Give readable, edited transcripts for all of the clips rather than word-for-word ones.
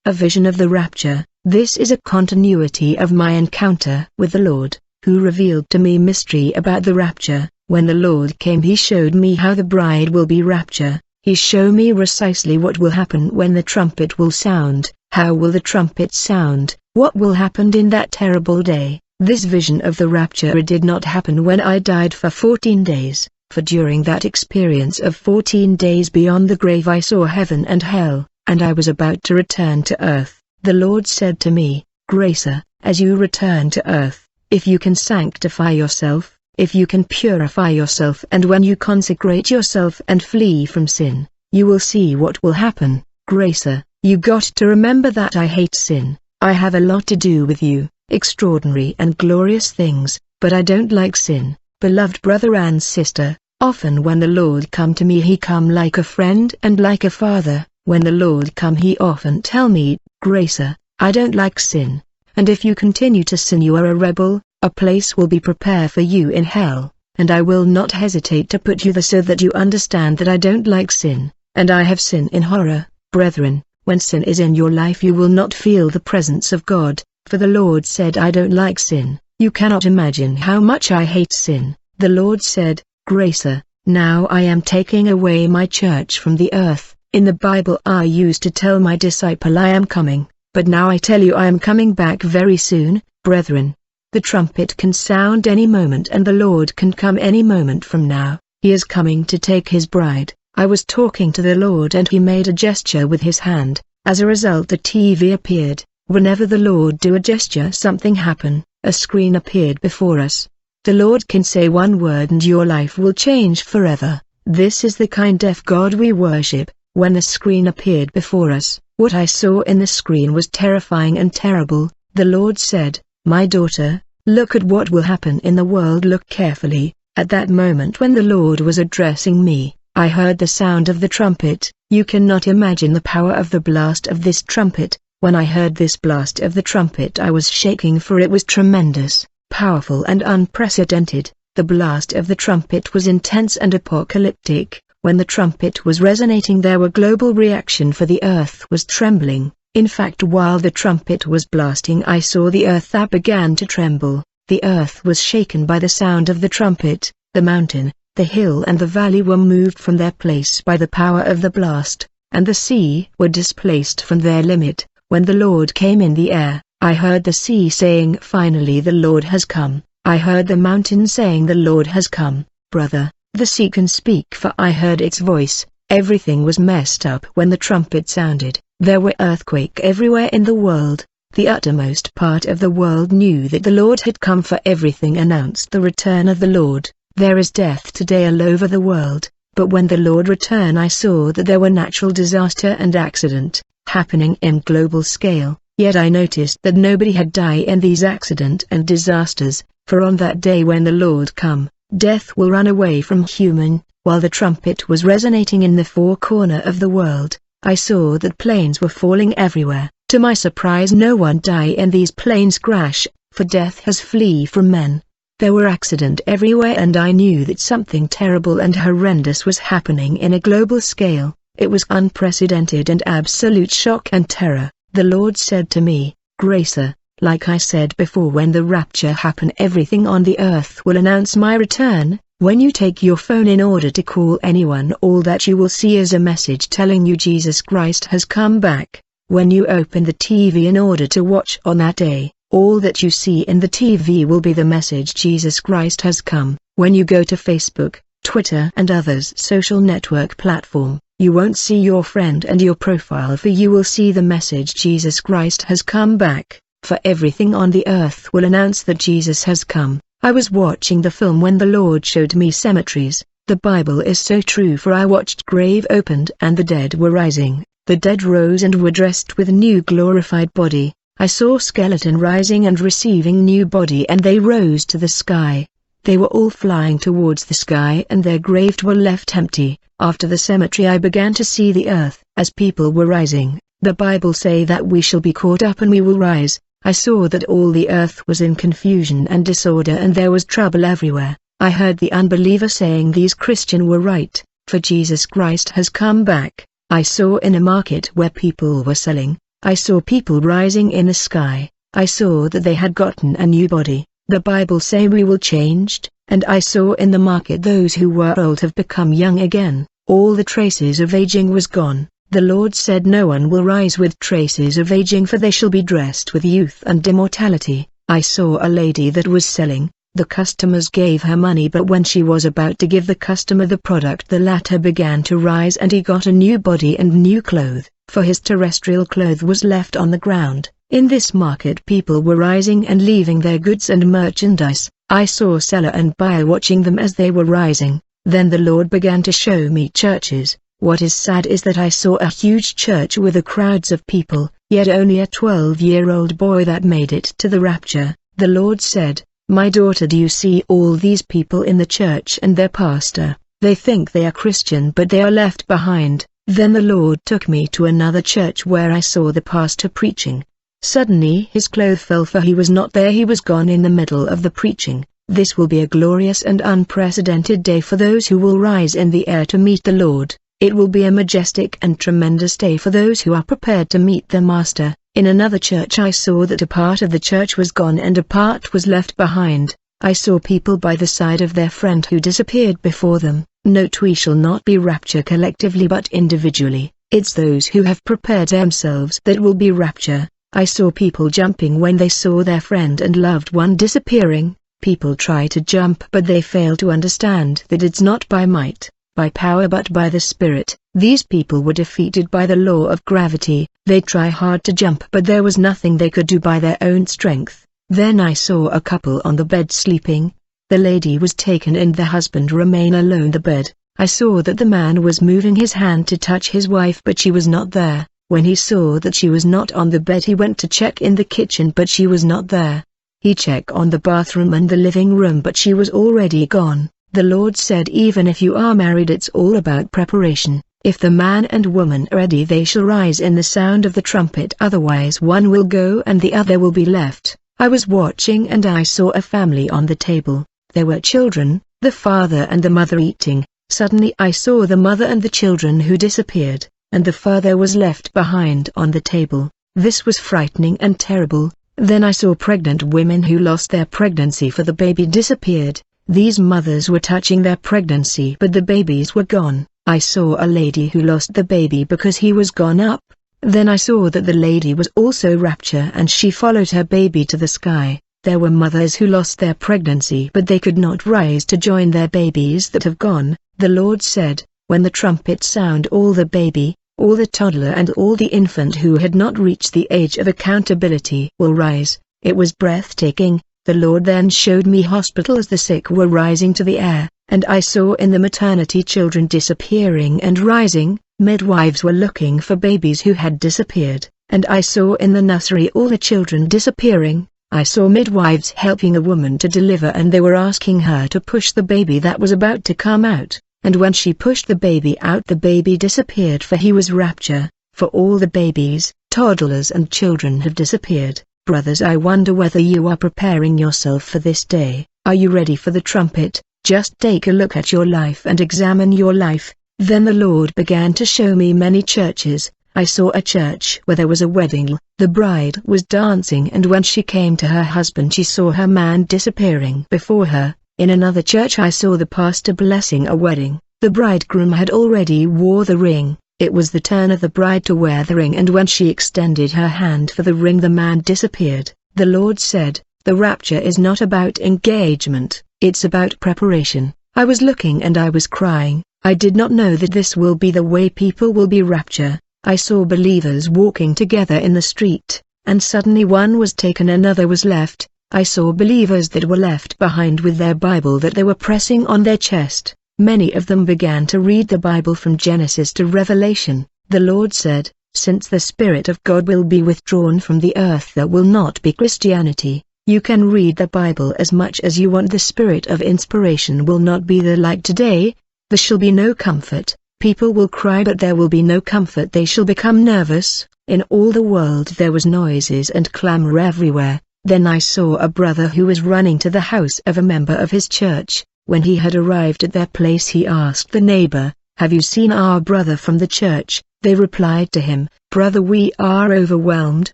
A vision of the rapture. This is a continuity of my encounter with the Lord, who revealed to me mystery about the rapture. When the Lord came, he showed me how the bride will be raptured. He showed me precisely what will happen when the trumpet will sound. How will the trumpet sound? What will happen in that terrible day? This vision of the rapture did not happen when I died for 14 days, for during that experience of 14 days beyond the grave I saw heaven and hell, and I was about to return to earth. The Lord said to me, Gracer, as you return to earth, if you can sanctify yourself, if you can purify yourself, and when you consecrate yourself and flee from sin, you will see what will happen. Gracer, you got to remember that I hate sin. I have a lot to do with you, extraordinary and glorious things, but I don't like sin. Beloved brother and sister, often when the Lord come to me, he come like a friend and like a father. When the Lord come, he often tell me, Gracer, I don't like sin, and if you continue to sin you are a rebel. A place will be prepared for you in hell, and I will not hesitate to put you there so that you understand that I don't like sin, and I have sin in horror. Brethren, when sin is in your life you will not feel the presence of God, for the Lord said I don't like sin. You cannot imagine how much I hate sin. The Lord said, Gracer, now I am taking away my church from the earth. In the Bible I used to tell my disciple I am coming, but now I tell you I am coming back very soon. Brethren, the trumpet can sound any moment and the Lord can come any moment from now. He is coming to take his bride. I was talking to the Lord and he made a gesture with his hand. As a result the TV appeared. Whenever the Lord do a gesture something happen, a screen appeared before us. The Lord can say one word and your life will change forever. This is the kind of God we worship. When the screen appeared before us, what I saw in the screen was terrifying and terrible. The Lord said, My daughter, look at what will happen in the world. Look carefully. At that moment when the Lord was addressing me, I heard the sound of the trumpet. You cannot imagine the power of the blast of this trumpet. When I heard this blast of the trumpet I was shaking, for it was tremendous, powerful and unprecedented. The blast of the trumpet was intense and apocalyptic. When the trumpet was resonating there were global reaction, for the earth was trembling. In fact, while the trumpet was blasting I saw the earth that began to tremble. The earth was shaken by the sound of the trumpet. The mountain, the hill and the valley were moved from their place by the power of the blast, and the sea were displaced from their limit. When the Lord came in the air, I heard the sea saying, Finally the Lord has come. I heard the mountain saying, The Lord has come. Brother, the sea can speak, for I heard its voice. Everything was messed up when the trumpet sounded. There were earthquakes everywhere in the world. The uttermost part of the world knew that the Lord had come, for everything announced the return of the Lord. There is death today all over the world, but when the Lord returned I saw that there were natural disaster and accident happening in global scale. Yet I noticed that nobody had died in these accident and disasters, for on that day when the Lord come, death will run away from human. While the trumpet was resonating in the four corners of the world, I saw that planes were falling everywhere. To my surprise no one died in these planes crash, for death has flee from men. There were accidents everywhere and I knew that something terrible and horrendous was happening in a global scale. It was unprecedented and absolute shock and terror. The Lord said to me, Gracer, like I said before, when the rapture happen everything on the earth will announce my return. When you take your phone in order to call anyone, all that you will see is a message telling you Jesus Christ has come back. When you open the TV in order to watch on that day, all that you see in the TV will be the message Jesus Christ has come. When you go to Facebook, Twitter and others social network platform, you won't see your friend and your profile, for you will see the message Jesus Christ has come back. For everything on the earth will announce that Jesus has come. I was watching the film when the Lord showed me cemeteries. The Bible is so true, for I watched grave opened and the dead were rising. The dead rose and were dressed with new glorified body. I saw skeleton rising and receiving new body, and they rose to the sky. They were all flying towards the sky and their graves were left empty. After the cemetery I began to see the earth. As people were rising, the Bible say that we shall be caught up and we will rise. I saw that all the earth was in confusion and disorder and there was trouble everywhere. I heard the unbeliever saying these Christians were right, for Jesus Christ has come back. I saw in a market where people were selling. I saw people rising in the sky. I saw that they had gotten a new body. The Bible say we will changed, and I saw in the market those who were old have become young again. All the traces of aging was gone. The Lord said no one will rise with traces of aging, for they shall be dressed with youth and immortality. I saw a lady that was selling. The customers gave her money, but when she was about to give the customer the product, the latter began to rise and he got a new body and new clothes, for his terrestrial clothes was left on the ground. In this market people were rising and leaving their goods and merchandise. I saw seller and buyer watching them as they were rising. Then the Lord began to show me churches. What is sad is that I saw a huge church with a crowds of people, yet only a 12-year-old boy that made it to the rapture. The Lord said, "My daughter, do you see all these people in the church and their pastor? They think they are Christian but they are left behind." Then the Lord took me to another church where I saw the pastor preaching. Suddenly his clothes fell, for he was not there, he was gone in the middle of the preaching. This will be a glorious and unprecedented day for those who will rise in the air to meet the Lord. It will be a majestic and tremendous day for those who are prepared to meet their Master. In another church I saw that a part of the church was gone and a part was left behind. I saw people by the side of their friend who disappeared before them. Note, we shall not be raptured collectively but individually. It's those who have prepared themselves that will be raptured. I saw people jumping when they saw their friend and loved one disappearing. People try to jump but they fail to understand that it's not by might, by power but by the Spirit. These people were defeated by the law of gravity. They try hard to jump but there was nothing they could do by their own strength. Then I saw a couple on the bed sleeping. The lady was taken and the husband remain alone on the bed. I saw that the man was moving his hand to touch his wife but she was not there. When he saw that she was not on the bed, he went to check in the kitchen but she was not there. He checked on the bathroom and the living room but she was already gone. The Lord said, even if you are married, it's all about preparation. If the man and woman are ready, they shall rise in the sound of the trumpet, otherwise one will go and the other will be left. I was watching and I saw a family on the table. There were children, the father and the mother eating. Suddenly I saw the mother and the children who disappeared, and the father was left behind on the table. This was frightening and terrible. Then I saw pregnant women who lost their pregnancy, for the baby disappeared. These mothers were touching their pregnancy but the babies were gone. I saw a lady who lost the baby because he was gone up. Then I saw that the lady was also raptured and she followed her baby to the sky. There were mothers who lost their pregnancy but they could not rise to join their babies that have gone. The Lord said, when the trumpet sound, all the baby, all the toddler and all the infant who had not reached the age of accountability will rise. It was breathtaking. The Lord then showed me hospitals. The sick were rising to the air, and I saw in the maternity children disappearing and rising. Midwives were looking for babies who had disappeared, and I saw in the nursery all the children disappearing. I saw midwives helping a woman to deliver and they were asking her to push the baby that was about to come out. And when she pushed the baby out, the baby disappeared, for he was raptured. For all the babies, toddlers and children have disappeared. Brothers, I wonder whether you are preparing yourself for this day. Are you ready for the trumpet? Just take a look at your life and examine your life. Then the Lord began to show me many churches. I saw a church where there was a wedding. The bride was dancing, and when she came to her husband she saw her man disappearing before her. In another church I saw the pastor blessing a wedding. The bridegroom had already wore the ring. It was the turn of the bride to wear the ring, and when she extended her hand for the ring, the man disappeared. The Lord said, the rapture is not about engagement, it's about preparation. I was looking and I was crying. I did not know that this will be the way people will be raptured. I saw believers walking together in the street, and suddenly one was taken, another was left. I saw believers that were left behind with their Bible that they were pressing on their chest. Many of them began to read the Bible from Genesis to Revelation. The Lord said, since the Spirit of God will be withdrawn from the earth, there will not be Christianity. You can read the Bible as much as you want. The spirit of inspiration will not be there like today. There shall be no comfort. People will cry but there will be no comfort. They shall become nervous. In all the world there was noises and clamor everywhere. Then I saw a brother who was running to the house of a member of his church. When he had arrived at their place, he asked the neighbor, have you seen our brother from the church? They replied to him, "Brother, we are overwhelmed.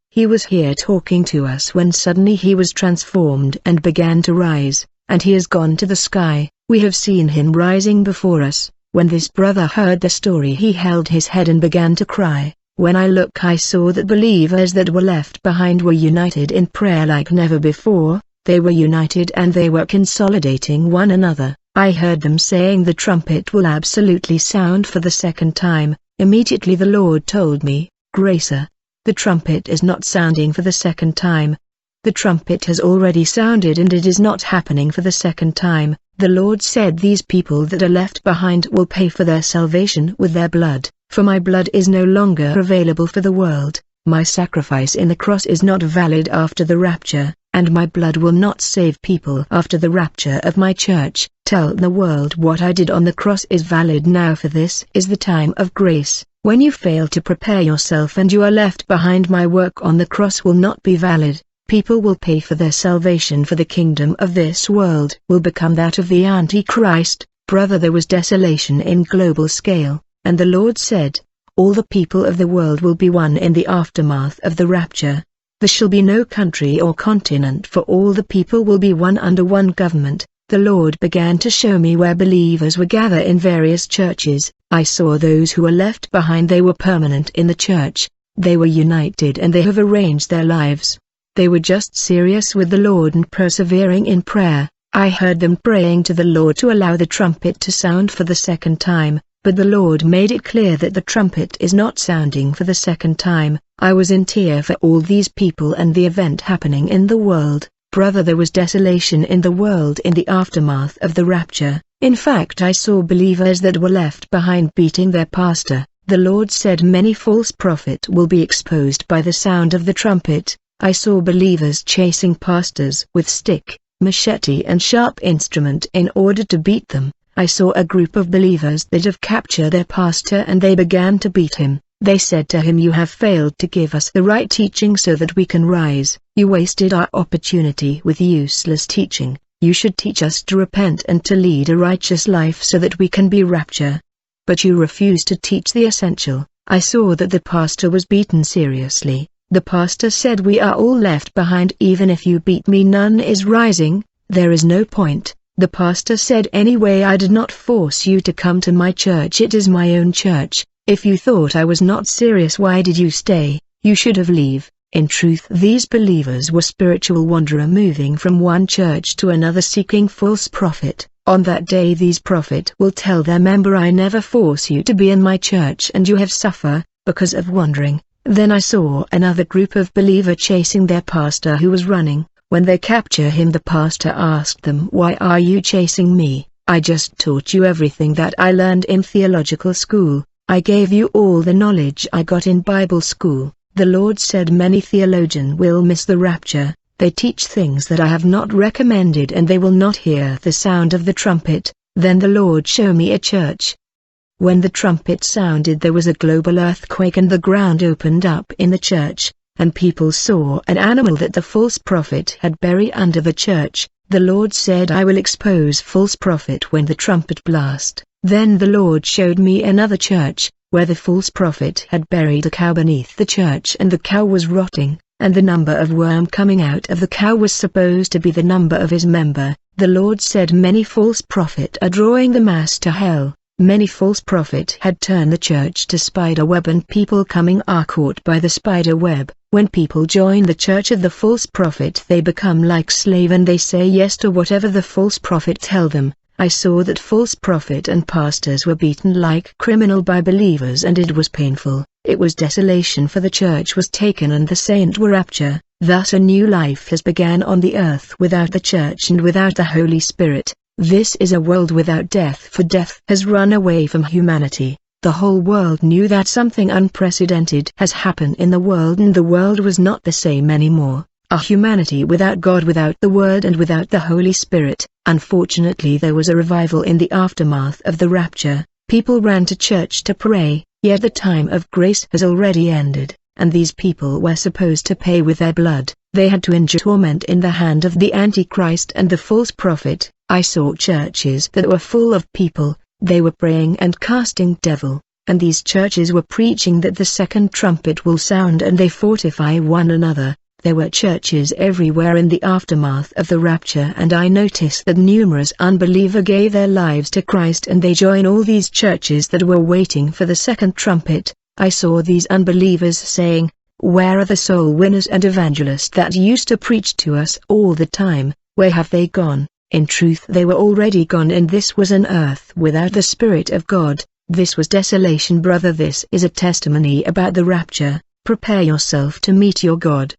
He was here talking to us when suddenly he was transformed and began to rise, and he has gone to the sky. We have seen him rising before us." When this brother heard the story, he held his head and began to cry. When I saw that believers that were left behind were united in prayer like never before. They were united and they were consolidating one another. I heard them saying, "The trumpet will absolutely sound for the second time." Immediately the Lord told me, "Gracer, the trumpet is not sounding for the second time. The trumpet has already sounded and it is not happening for the second time." The Lord said, "These people that are left behind will pay for their salvation with their blood, for my blood is no longer available for the world. My sacrifice in the cross is not valid after the rapture, and my blood will not save people after the rapture of my church. Tell the world what I did on the cross is valid now, for this is the time of grace. When you fail to prepare yourself and you are left behind, my work on the cross will not be valid. People will pay for their salvation, for the kingdom of this world will become that of the Antichrist." Brother, there was desolation in global scale, and the Lord said, "All the people of the world will be one in the aftermath of the rapture. There shall be no country or continent, for all the people will be one under one government." The Lord began to show me where believers were gathered in various churches. I saw those who were left behind. They were permanent in the church. They were united and they have arranged their lives. They were just serious with the Lord and persevering in prayer. I heard them praying to the Lord to allow the trumpet to sound for the second time, but the Lord made it clear that the trumpet is not sounding for the second time. I was in tears for all these people and the event happening in the world. Brother, there was desolation in the world in the aftermath of the rapture. In fact, I saw believers that were left behind beating their pastor. The Lord said many false prophets will be exposed by the sound of the trumpet. I saw believers chasing pastors with stick, machete and sharp instrument in order to beat them. I saw a group of believers that have captured their pastor and they began to beat him. They said to him, "You have failed to give us the right teaching so that we can rise. You wasted our opportunity with useless teaching. You should teach us to repent and to lead a righteous life so that we can be raptured. But you refuse to teach the essential." I saw that the pastor was beaten seriously. The pastor said, "We are all left behind. Even if you beat me, none is rising. There is no point." The pastor said, "Anyway, I did not force you to come to my church. It is my own church. If you thought I was not serious, why did you stay? You should have leave." In truth, these believers were spiritual wanderer moving from one church to another seeking false prophet. On that day these prophet will tell their member, "I never force you to be in my church and you have suffer because of wandering." Then I saw another group of believer chasing their pastor who was running. When they capture him, the pastor asked them, "Why are you chasing me? I just taught you everything that I learned in theological school. I gave you all the knowledge I got in Bible school." The Lord said, "Many theologians will miss the rapture. They teach things that I have not recommended and they will not hear the sound of the trumpet." Then the Lord showed me a church. When the trumpet sounded, there was a global earthquake and the ground opened up in the church, and people saw an animal that the false prophet had buried under the church. The Lord said, "I will expose false prophet when the trumpet blast." Then the Lord showed me another church, where the false prophet had buried a cow beneath the church and the cow was rotting, and the number of worm coming out of the cow was supposed to be the number of his member. The Lord said, "Many false prophet are drawing the mass to hell." Many false prophet had turned the church to spider web and people coming are caught by the spider web. When people join the church of the false prophet, they become like slave and they say yes to whatever the false prophet tell them. I saw that false prophet and pastors were beaten like criminal by believers and it was painful. It was desolation, for the church was taken and the saint were raptured. Thus a new life has begun on the earth without the church and without the Holy Spirit. This is a world without death, for death has run away from humanity. The whole world knew that something unprecedented has happened in the world and the world was not the same anymore. A humanity without God, without the Word and without the Holy Spirit. Unfortunately, there was a revival in the aftermath of the rapture. People ran to church to pray, yet the time of grace has already ended, and these people were supposed to pay with their blood. They had to endure torment in the hand of the Antichrist and the false prophet. I saw churches that were full of people. They were praying and casting devil. and these churches were preaching that the second trumpet will sound and they fortify one another. There were churches everywhere in the aftermath of the rapture, and I noticed that numerous unbelievers gave their lives to Christ and they join all these churches that were waiting for the second trumpet. I saw these unbelievers saying, "Where are the soul winners and evangelists that used to preach to us all the time? Where have they gone?" In truth they were already gone, and this was an earth without the Spirit of God. This was desolation, brother. This is a testimony about the rapture. Prepare yourself to meet your God.